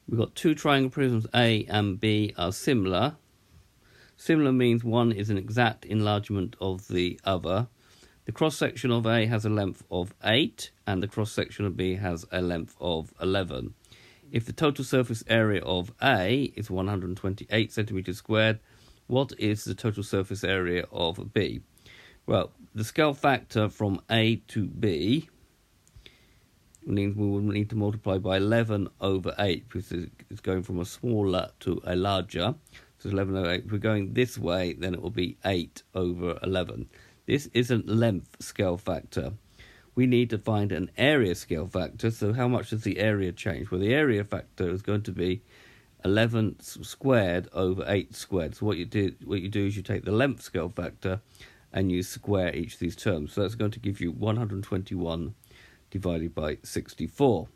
We've got two triangle prisms, A and B, are similar. Similar means one is an exact enlargement of the other. The cross-section of A has a length of 8 and the cross-section of B has a length of 11. If the total surface area of A is 128 centimeters squared, what is the total surface area of B? Well, the scale factor from A to B means we will need to multiply by 11 over 8 because it's going from a smaller to a larger. So 11 over 8. If we're going this way, then it will be 8 over 11. This isn't length scale factor. We need to find an area scale factor. So how much does the area change? Well, the area factor is going to be 11 squared over 8 squared. So what you do is you take the length scale factor and you square each of these terms. So that's going to give you 121 divided by 64.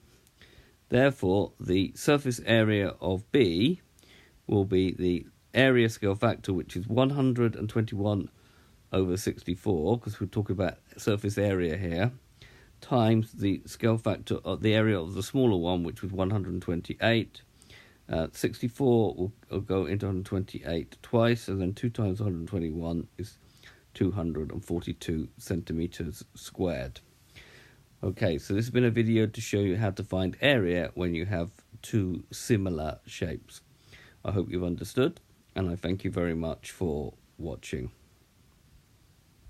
Therefore, the surface area of B will be the area scale factor, which is 121 over 64, because we're talking about surface area here, times the scale factor of the area of the smaller one, which was 128. 64 will go into 128 twice, and then 2 times 121 is 242 centimeters squared. Okay, so this has been a video to show you how to find area when you have two similar shapes. I hope you've understood, and I thank you very much for watching.